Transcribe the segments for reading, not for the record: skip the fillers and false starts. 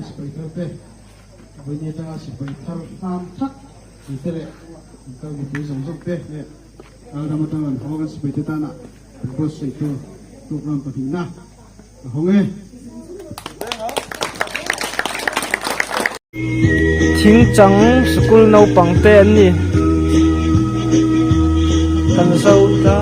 sipai thar te với nhà ta sipai thar nam thắc thì thế lệ ta bị tu giống giống te nè làm ta làm họ cái sipai te ta na bos sai tu program pa thina hong e thing chang school no pang te an ni kan zo ta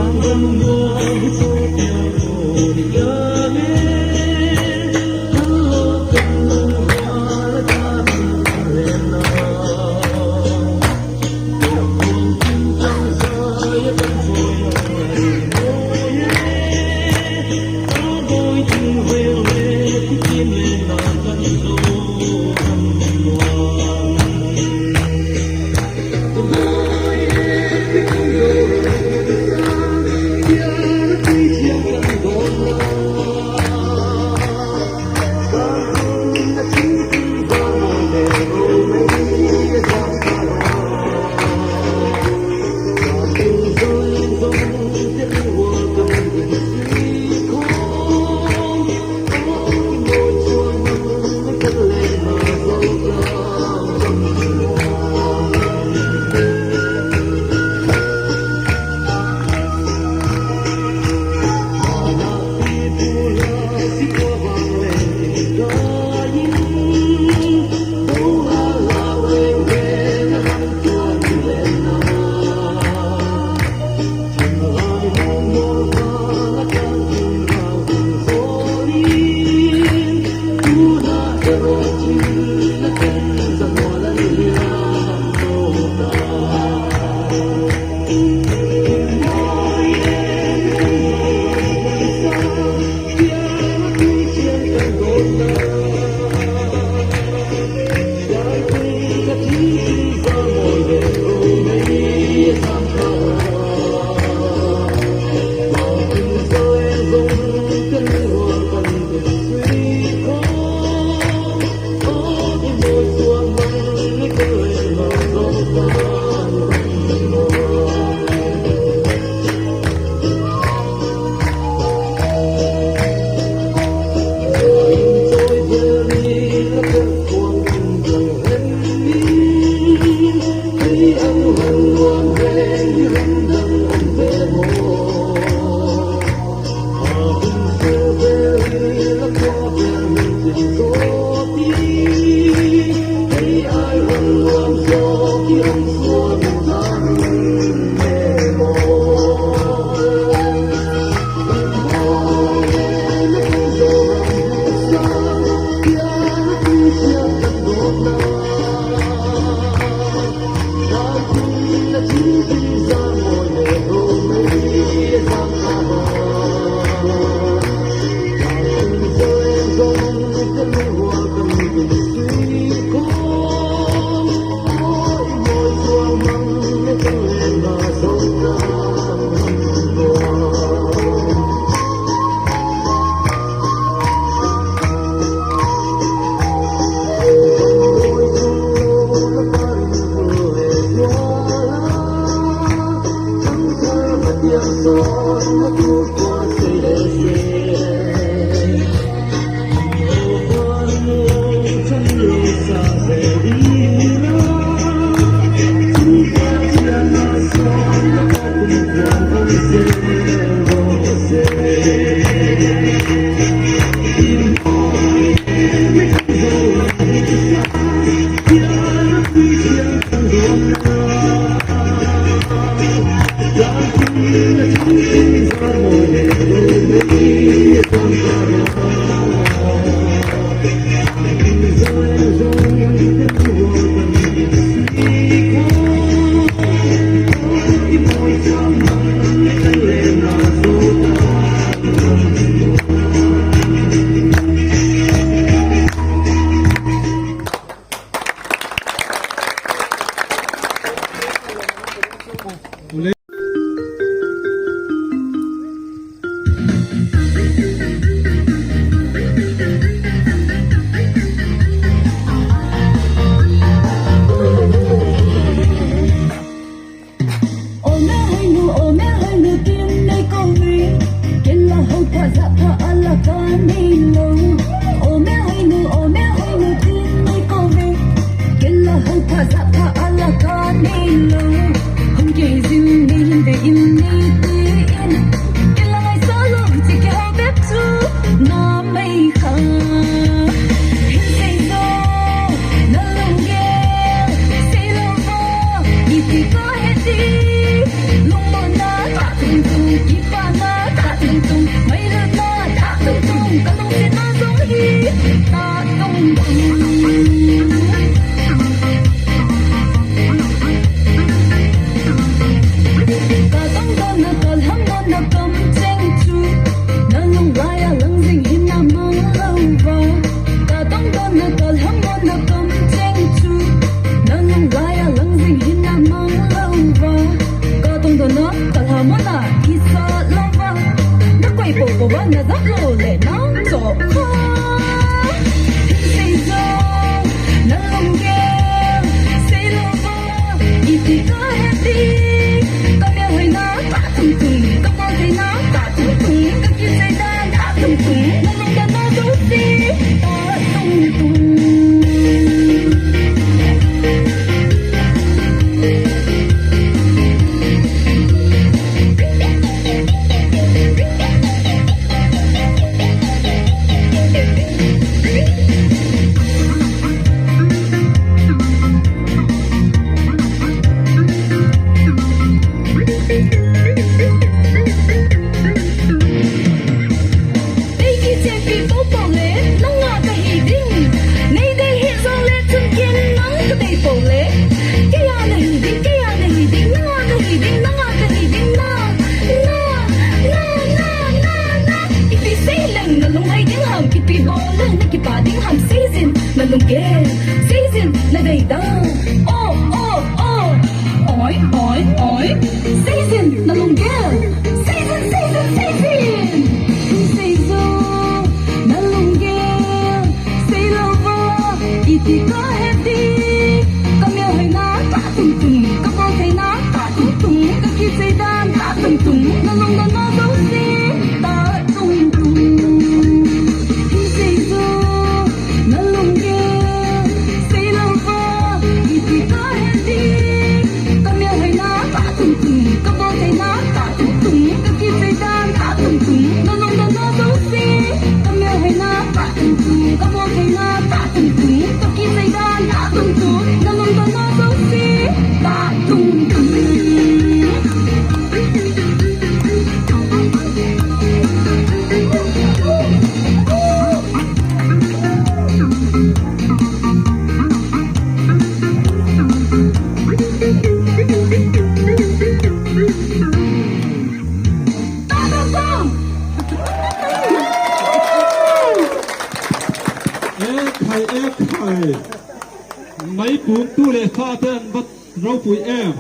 mấy cuốn tu lệ pha tên bắt rau bụi em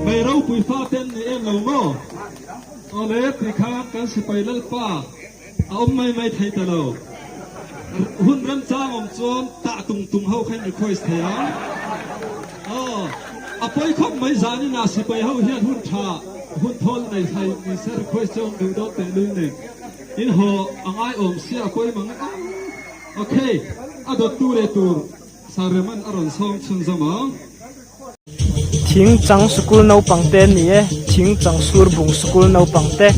mấy rau bụi pha tên này em lâu ngô ở lẽ thì khá cái sự bày lal pa ông mấy thấy tao lâu hun rắn trang ông chuan tạ tung tung hậu khen request thế á à bơi không mấy giá như nào sự bày hậu hiện hun thà hun thôn này thầy mình sẽ request cho ông đó tên lương này in họ anh ai ôm xia bơi mang ok à đó tu lệ tu Sareman aron song chun zama thing chang school no pangte ni e thing chang sur bung school no pangte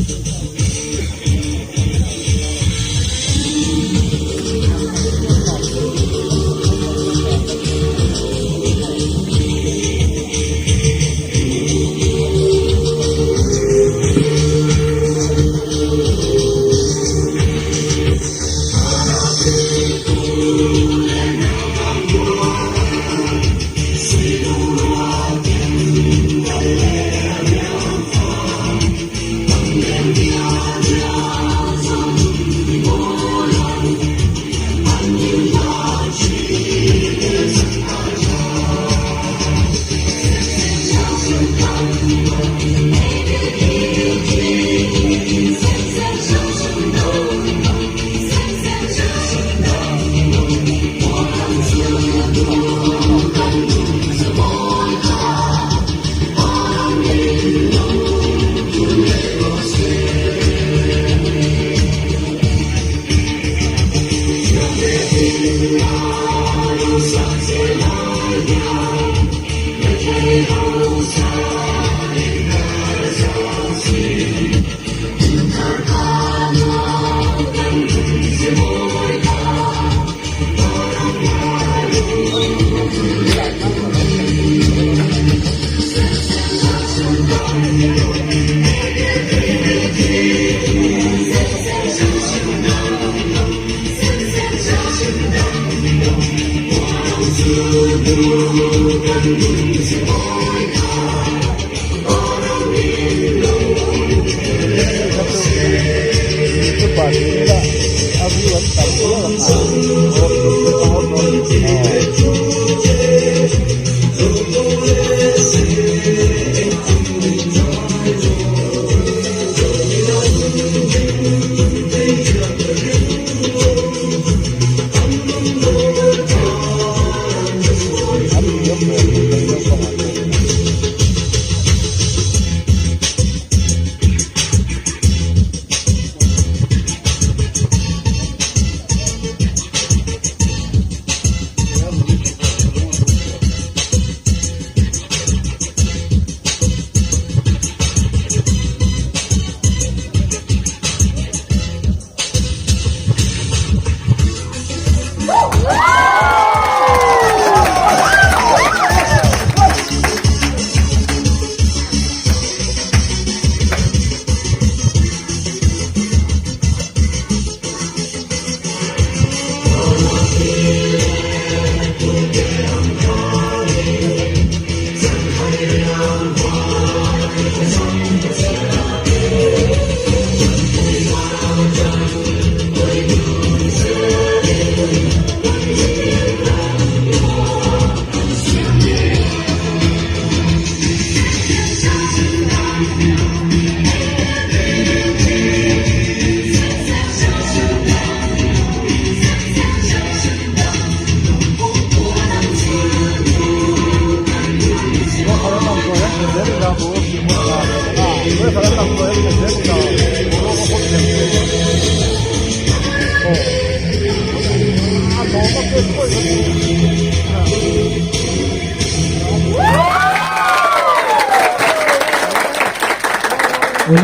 Ôi,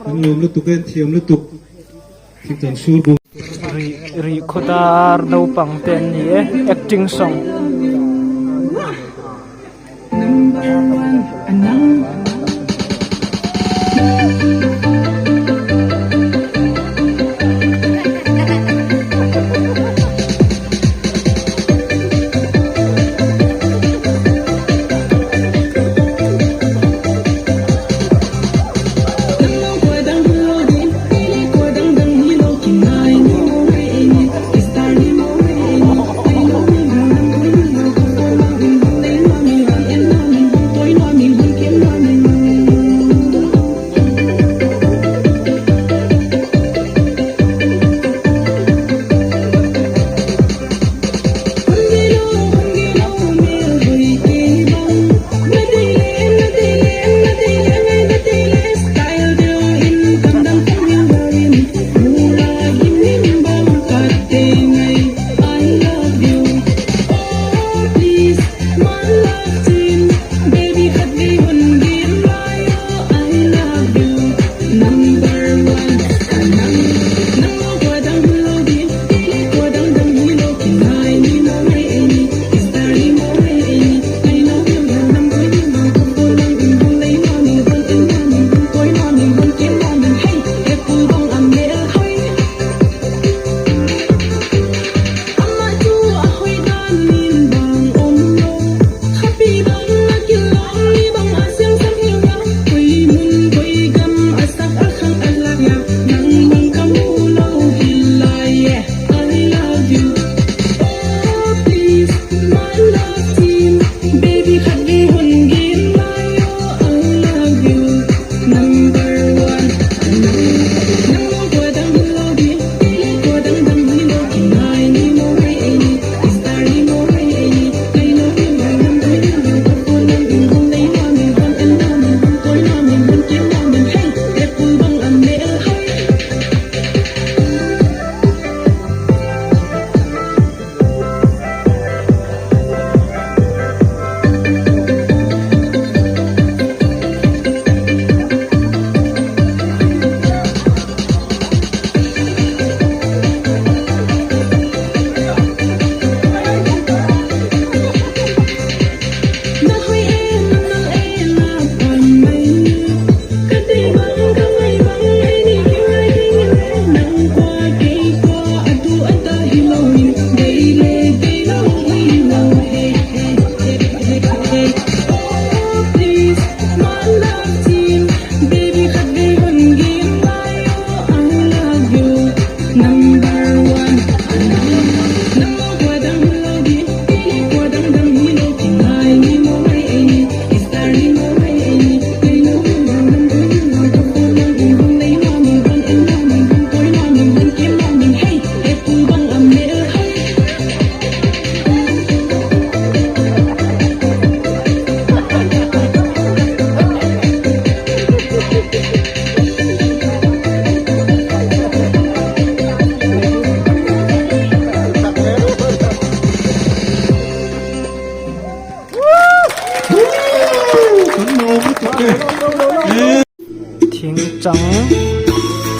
anh lùm lúc tục em thiềm lúc tục thì chẳng sur bụng. ri khotar no pang ten ni acting song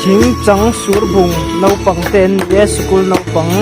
thing chang sur bung no pang ten ye school no pang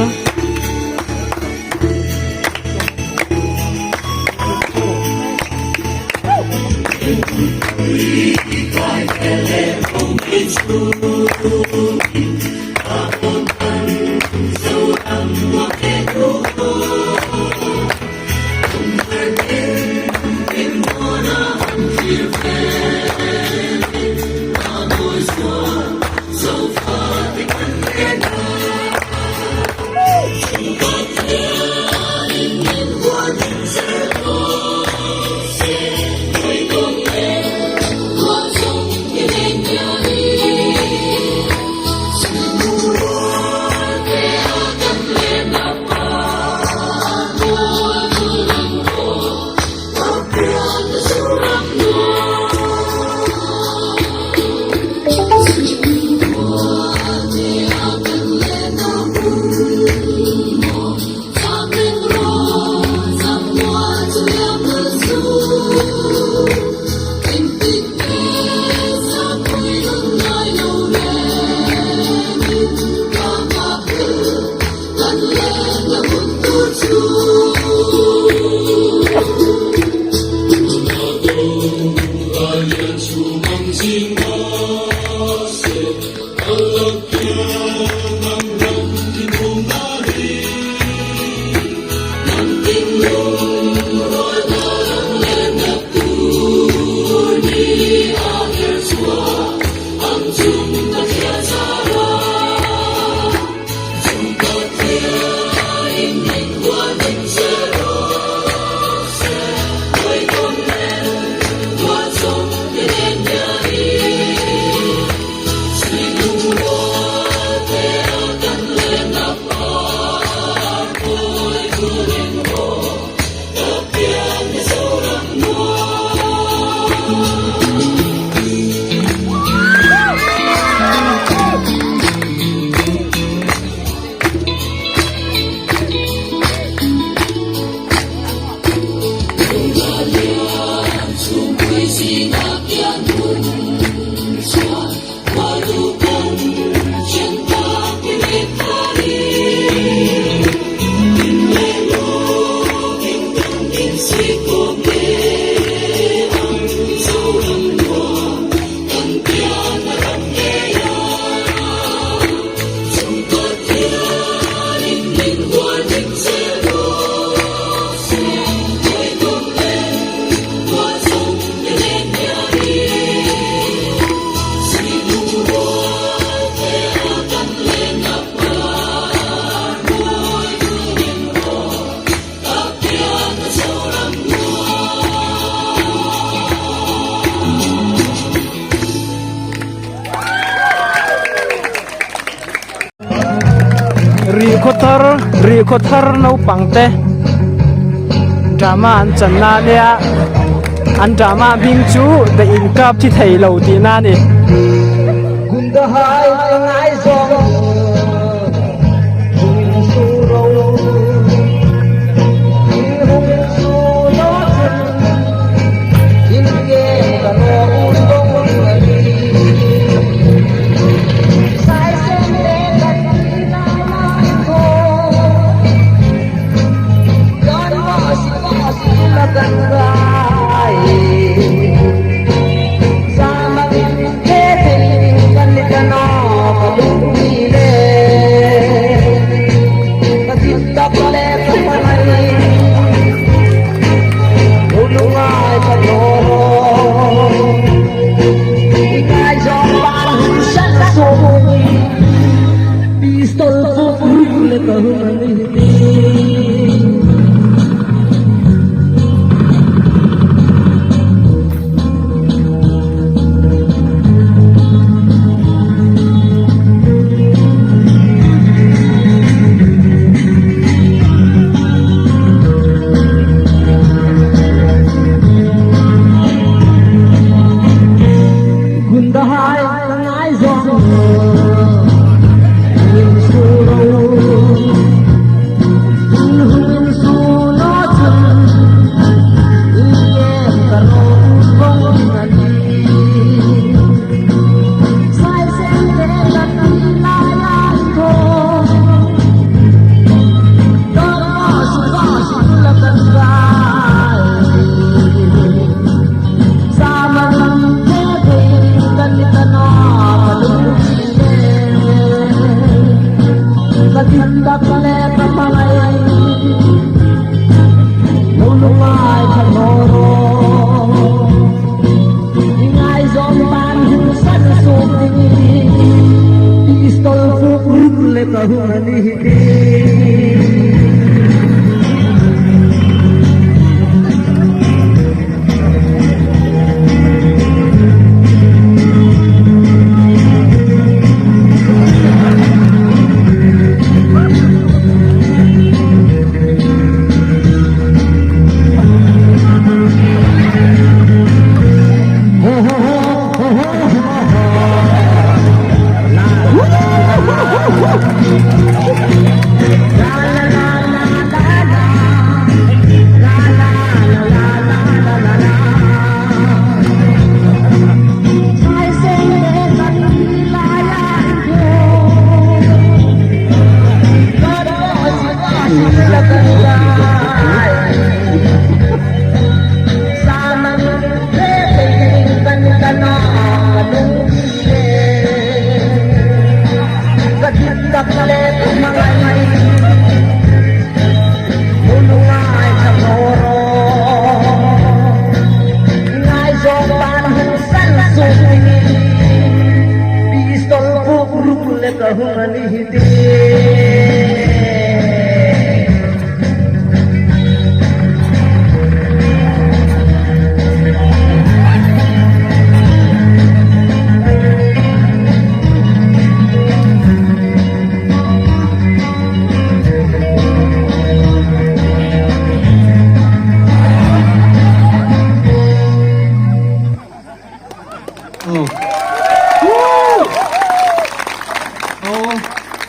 ri khothar no pangte drama an channa nia an drama bing chu the in kap thi thei lo ti na ni gunda hai ngai zong jung su ro hung su no in ge ka no un dong ri sai sen le ka ti na ma ko don ma si la kan rai sama ke te kan ni ka no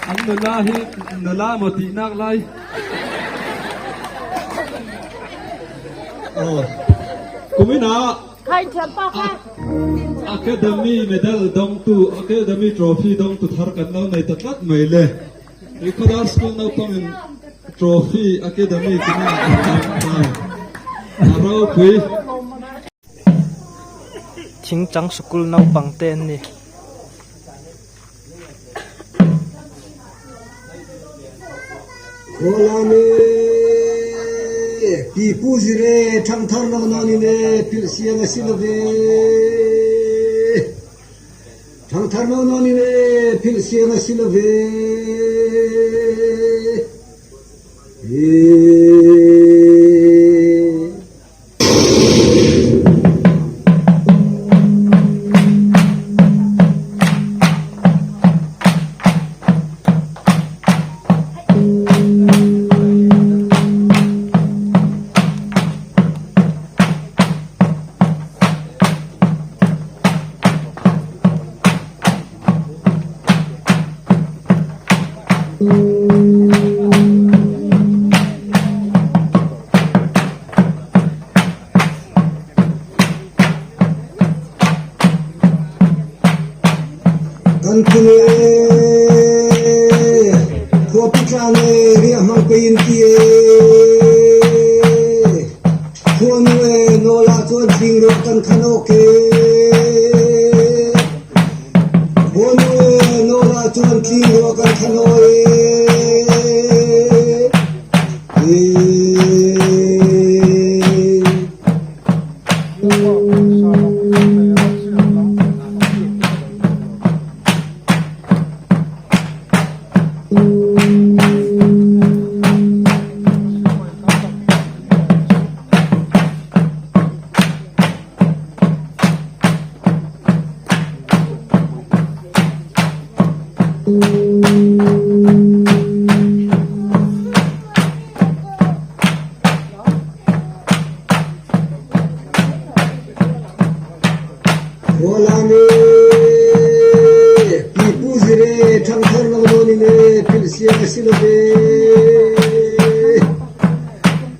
anh nửa la hi nửa la một tí nạc lại cũng biết nào ใครเชิญป้าค่ะ Academy medal dong tu Academy trophy dong tu thar kan nau nei takat mai le Rikada school nau pangin trophy Academy kini arau pui ชิงจังสกุลนาวปังเต้นนี่ Olame pipuzire thamthar nani ne pilsiang silave thamthar nani ne pilsiang silave Kantune Kopitane Ria Mangpintie Kunwe Nola Tuan Pingro Kan Kanoke Kunwe Nola Tuan Pingro Kan Kanoe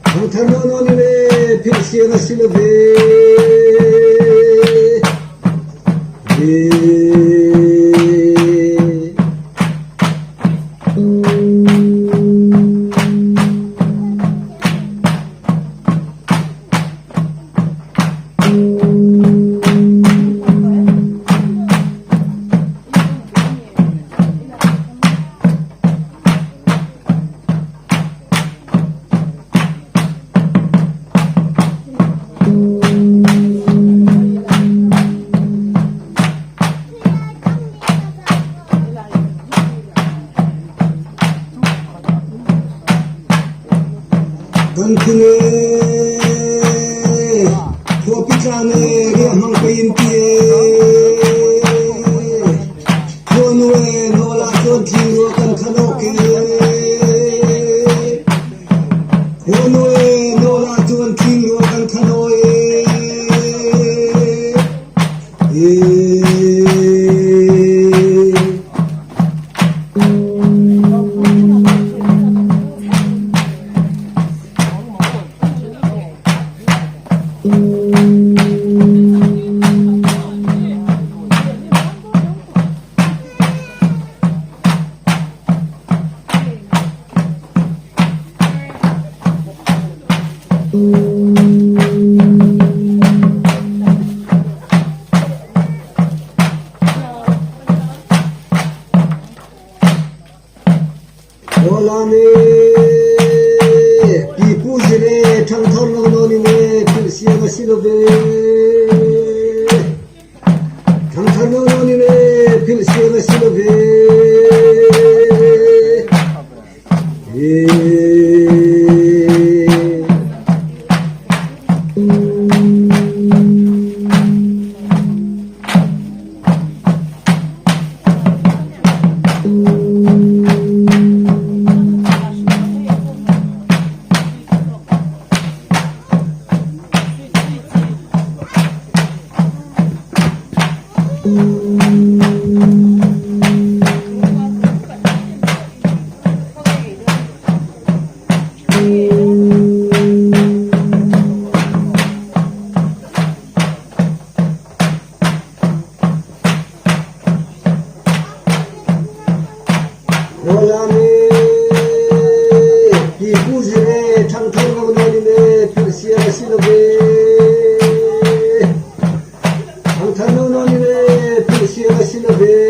강탄원원이네 필시에나 실러베 건크네 호피자네 리함망페인티에 권우에 놀라던 징으로 건카노케 권우에 놀라던 징으로 건카노에 올라네 비부지네 장탄노노니네 필시에가 실어베 장탄노노니네 필시에가 실어베 올라네 비부지네 장탄노노니네 필시에가 실어베 장탄노노니네 필시에가 실어베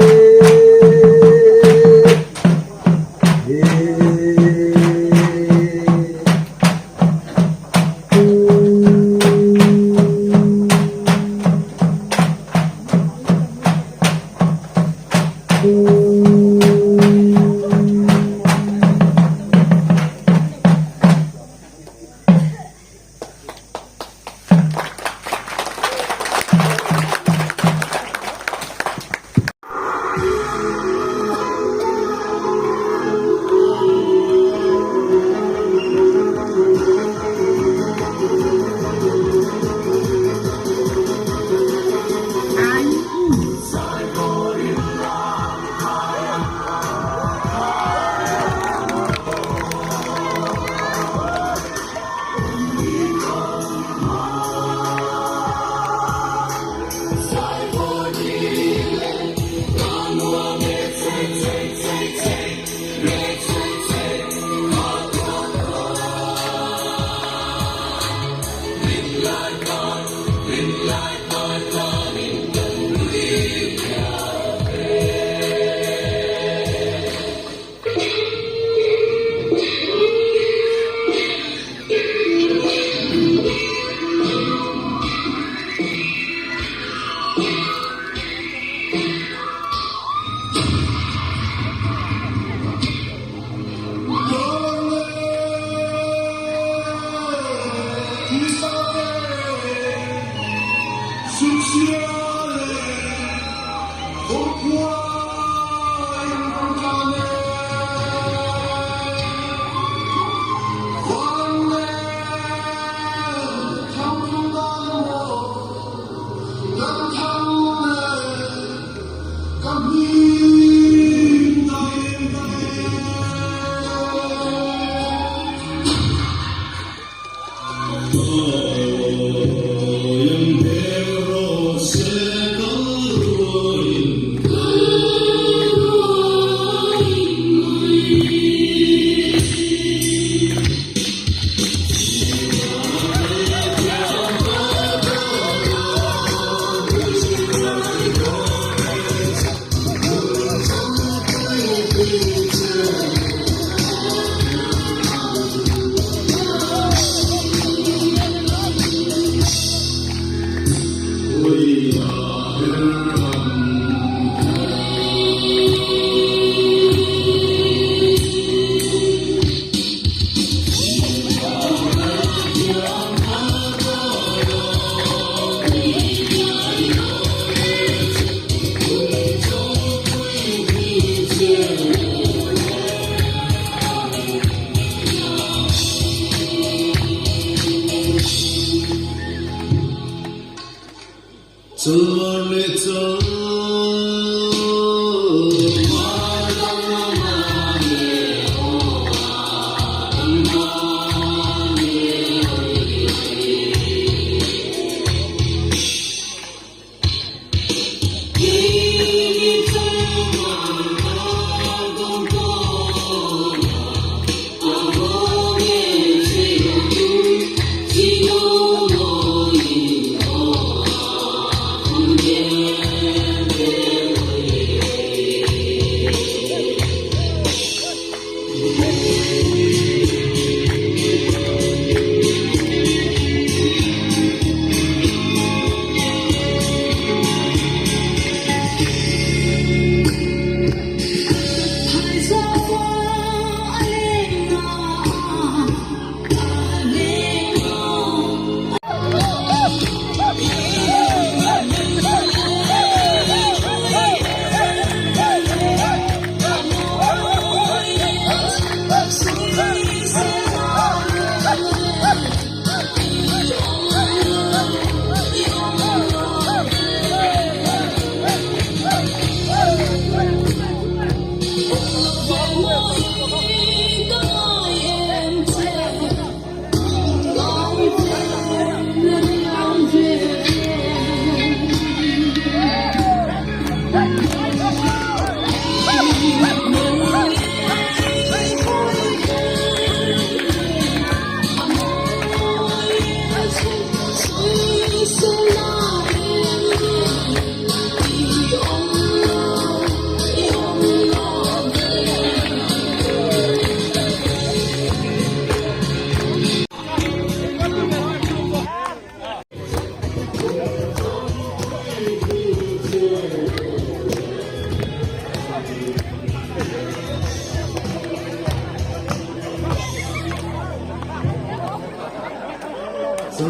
Sino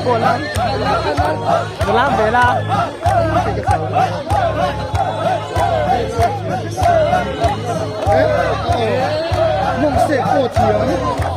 po lang? Wala, bela.梦色过天。